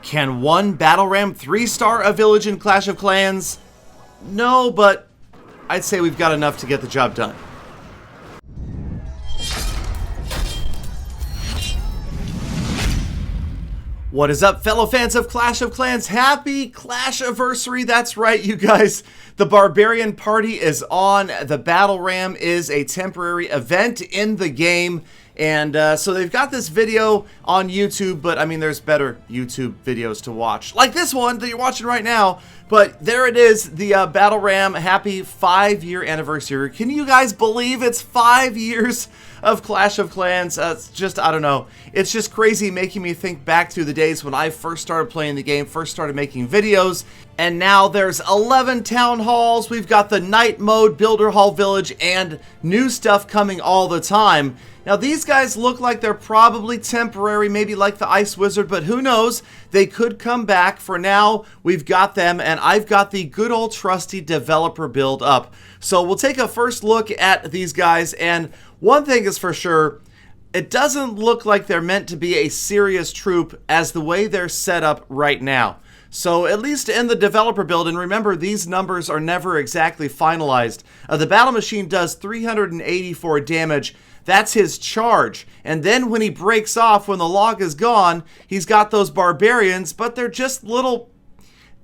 Can one battle ram 3-star a village in Clash of Clans? No, but I'd say we've got enough to get the job done. What is up, fellow fans of Clash of Clans? Happy Clash-iversary. That's right, you guys. The Barbarian Party is on. The Battle Ram is a temporary event in the game. And so they've got this video on YouTube, but I mean, there's better YouTube videos to watch. Like this one that you're watching right now. But there it is, the Battle Ram. Happy 5-year anniversary. Can you guys believe it's 5 years of Clash of Clans? It's just, I don't know. It's just crazy, making me think back to the days when I first started playing the game, first started making videos. And now there's 11 town halls. We've got the night mode, Builder Hall Village, and new stuff coming all the time. Now, these guys look like they're probably temporary, maybe like the Ice Wizard, but who knows? They could come back. For now, we've got them, and I've got the good old trusty developer build up. So we'll take a first look at these guys, and one thing is for sure, it doesn't look like they're meant to be a serious troop as the way they're set up right now. So at least in the developer build, and remember, these numbers are never exactly finalized. The battle machine does 384 damage. That's his charge. And then when he breaks off, when the log is gone, he's got those barbarians, but they're just little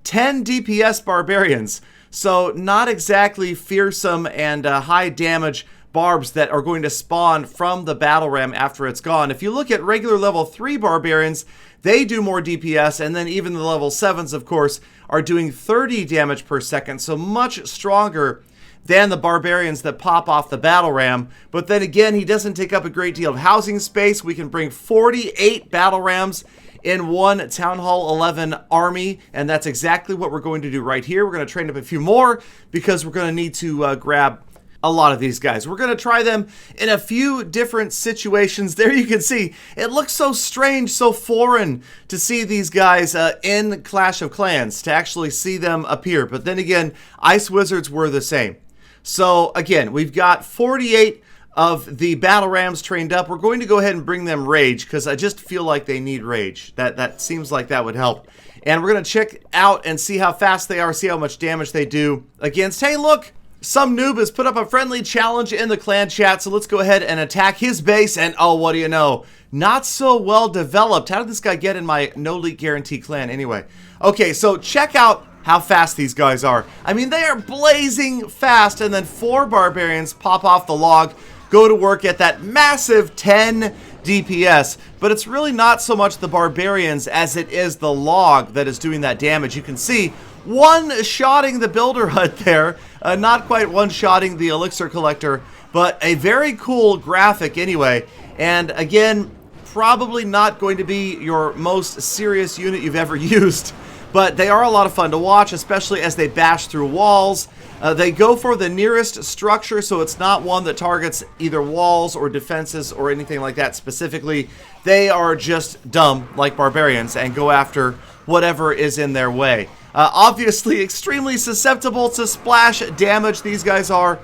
10 DPS barbarians. So not exactly fearsome and high damage barbs that are going to spawn from the battle ram after it's gone. If you look at regular level 3 barbarians, they do more DPS, and then even the level 7s, of course, are doing 30 damage per second, so much stronger than the barbarians that pop off the battle ram. But then again, he doesn't take up a great deal of housing space. We can bring 48 battle rams in one Town Hall 11 army, and that's exactly what we're going to do right here. We're going to train up a few more because we're going to need to grab a lot of these guys. We're going to try them in a few different situations. There you can see, it looks so strange, so foreign to see these guys in Clash of Clans, to actually see them appear. But then again, Ice Wizards were the same. So again, we've got 48 of the battle rams trained up. We're going to go ahead and bring them rage because I just feel like they need rage. That seems like that would help. And we're going to check out and see how fast they are, see how much damage they do against, hey look, some noob has put up a friendly challenge in the clan chat, so let's go ahead and attack his base, and oh, what do you know? Not so well developed. How did this guy get in my no leak guarantee clan anyway? Okay, so check out how fast these guys are. I mean, they are blazing fast, and then 4 barbarians pop off the log, go to work at that massive 10 DPS, but it's really not so much the barbarians as it is the log that is doing that damage. You can see one-shotting the builder hut there, not quite one-shotting the elixir collector, but a very cool graphic anyway. And again, probably not going to be your most serious unit you've ever used, but they are a lot of fun to watch, especially as they bash through walls. They go for the nearest structure, so it's not one that targets either walls or defenses or anything like that specifically. They are just dumb, like barbarians, and go after whatever is in their way. Obviously, extremely susceptible to splash damage, these guys are,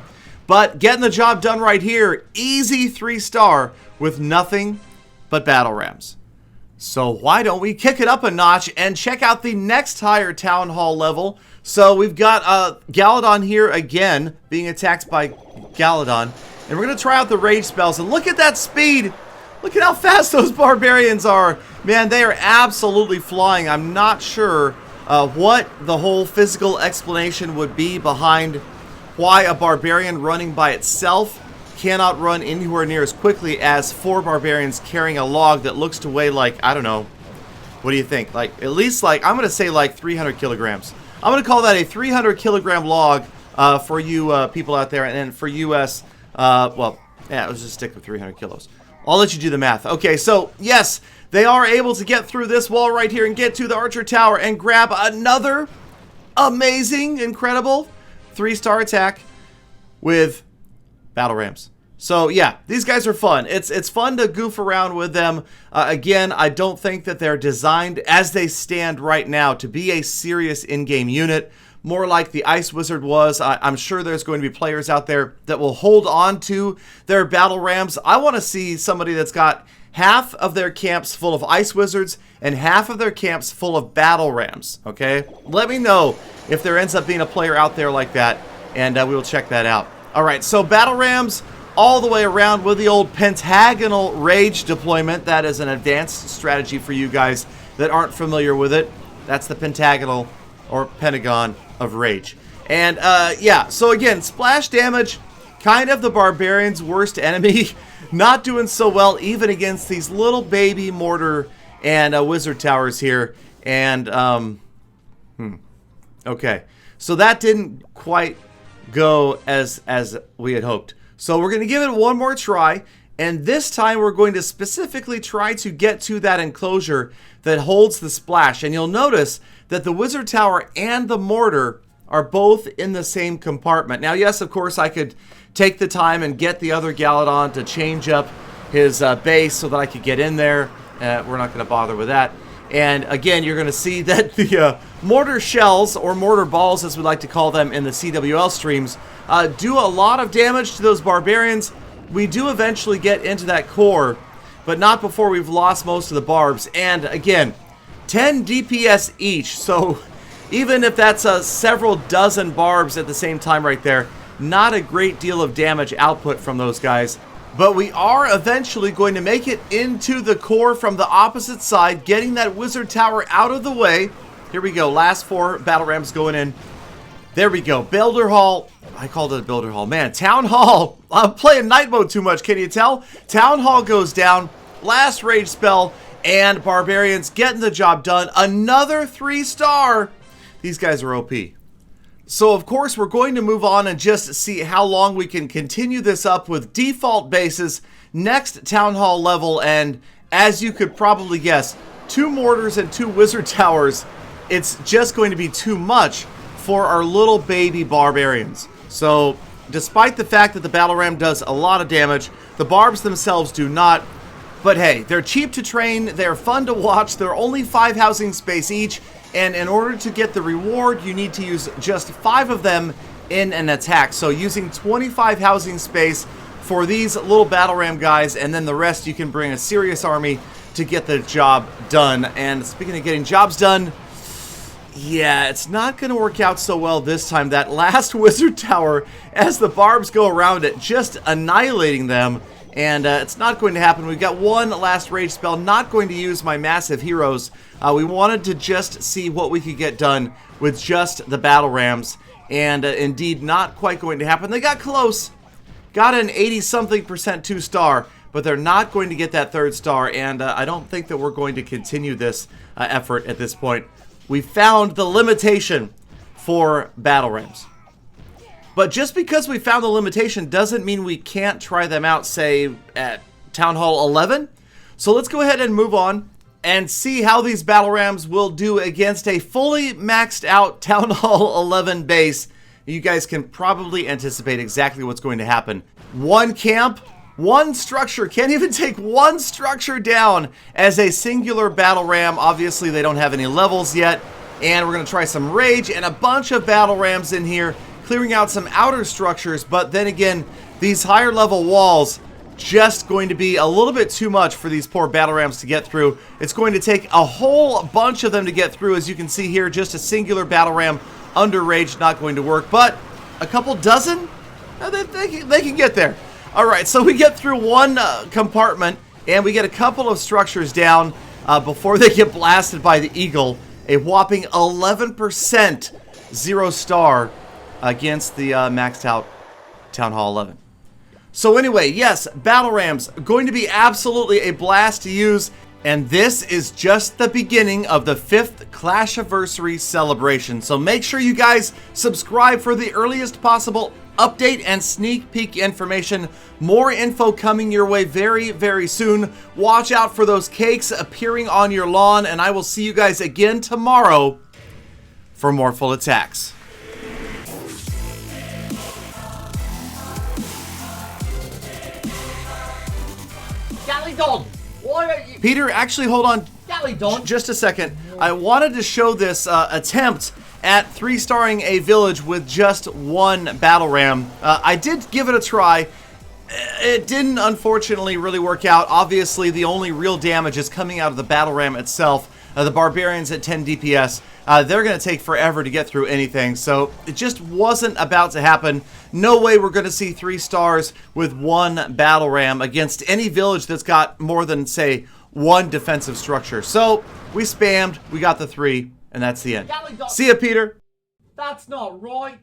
but getting the job done right here. Easy 3-star with nothing but battle rams. So why don't we kick it up a notch and check out the next higher town hall level. So we've got Galadon here again, being attacked by Galadon. And we're going to try out the rage spells. And look at that speed. Look at how fast those barbarians are. Man, they are absolutely flying. I'm not sure what the whole physical explanation would be behind why a barbarian running by itself cannot run anywhere near as quickly as 4 barbarians carrying a log that looks to weigh like, I don't know, what do you think? Like, at least like, I'm going to say like 300 kilograms. I'm going to call that a 300 kilogram log for you people out there, and then for US, well, yeah, let's just stick with 300 kilos. I'll let you do the math. Okay, so yes, they are able to get through this wall right here and get to the archer tower and grab another amazing, incredible 3-star attack with battle rams. So yeah, these guys are fun. It's fun to goof around with them. Again, I don't think that they're designed as they stand right now to be a serious in-game unit. More like the Ice Wizard was. I'm sure there's going to be players out there that will hold on to their battle rams. I want to see somebody that's got half of their camps full of ice wizards and half of their camps full of battle rams, okay? Let me know if there ends up being a player out there like that, and we will check that out. All right, so battle rams all the way around with the old pentagonal rage deployment. That is an advanced strategy for you guys that aren't familiar with it. That's the pentagonal or pentagon of rage. And yeah, so again, splash damage, kind of the barbarian's worst enemy. Not doing so well even against these little baby mortar and wizard towers here. And okay, so that didn't quite go as we had hoped. So we're going to give it one more try, and this time we're going to specifically try to get to that enclosure that holds the splash. And you'll notice that the wizard tower and the mortar are both in the same compartment. Now, yes, of course, I could take the time and get the other Galadon to change up his base so that I could get in there. We're not going to bother with that. And again, you're going to see that the mortar shells, or mortar balls as we like to call them in the CWL streams, do a lot of damage to those barbarians. We do eventually get into that core, but not before we've lost most of the barbs. And again, 10 DPS each, so even if that's several dozen barbs at the same time right there, not a great deal of damage output from those guys. But we are eventually going to make it into the core from the opposite side, getting that wizard tower out of the way. Here we go, last 4 battle rams going in. There we go, Builder Hall. I called it a Builder Hall. Man, Town Hall. I'm playing night mode too much, can you tell? Town Hall goes down, last rage spell, and barbarians getting the job done. Another 3-star. These guys are OP. So, of course, we're going to move on and just see how long we can continue this up with default bases, next Town Hall level, and as you could probably guess, 2 mortars and 2 wizard towers. It's just going to be too much for our little baby barbarians. So, despite the fact that the battle ram does a lot of damage, the barbs themselves do not. But hey, they're cheap to train, they're fun to watch, they're only 5 housing space each, and in order to get the reward, you need to use just 5 of them in an attack. So using 25 housing space for these little battle ram guys, and then the rest you can bring a serious army to get the job done. And speaking of getting jobs done, yeah, it's not going to work out so well this time. That last wizard tower, as the barbs go around it, just annihilating them. And it's not going to happen. We've got one last rage spell. Not going to use my massive heroes. We wanted to just see what we could get done with just the battle rams. And indeed, not quite going to happen. They got close. Got an 80-something% 2-star. But they're not going to get that 3rd star. And I don't think that we're going to continue this effort at this point. We found the limitation for battle rams. But just because we found the limitation doesn't mean we can't try them out, say, at Town Hall 11. So let's go ahead and move on and see how these battle rams will do against a fully maxed out Town Hall 11 base. You guys can probably anticipate exactly what's going to happen. 1 camp, 1 structure, can't even take 1 structure down as a singular battle ram. Obviously, they don't have any levels yet. And we're going to try some rage and a bunch of battle rams in here, clearing out some outer structures, but then again, these higher level walls just going to be a little bit too much for these poor battle rams to get through. It's going to take a whole bunch of them to get through. As you can see here, just a singular battle ram under rage not going to work, but a couple dozen, they can get there. All right, so we get through 1 compartment, and we get a couple of structures down before they get blasted by the eagle. A whopping 11% 0-star against the maxed out Town Hall 11. So anyway, yes, battle rams going to be absolutely a blast to use, and this is just the beginning of the 5th Clashiversary celebration. So make sure you guys subscribe for the earliest possible update and sneak peek information. More info coming your way very, very soon. Watch out for those cakes appearing on your lawn, and I will see you guys again tomorrow for more full attacks. Galadon, why are you... Peter, actually, hold on Galadon? just a second. I wanted to show this attempt at 3-starring a village with just 1 battle ram. I did give it a try. It didn't, unfortunately, really work out. Obviously, the only real damage is coming out of the battle ram itself. The barbarians at 10 DPS, they're going to take forever to get through anything, so it just wasn't about to happen. No way we're going to see 3 stars with 1 battle ram against any village that's got more than, say, 1 defensive structure. So we spammed, we got the 3, and that's the end. Galadon, See ya, Peter. that's not right.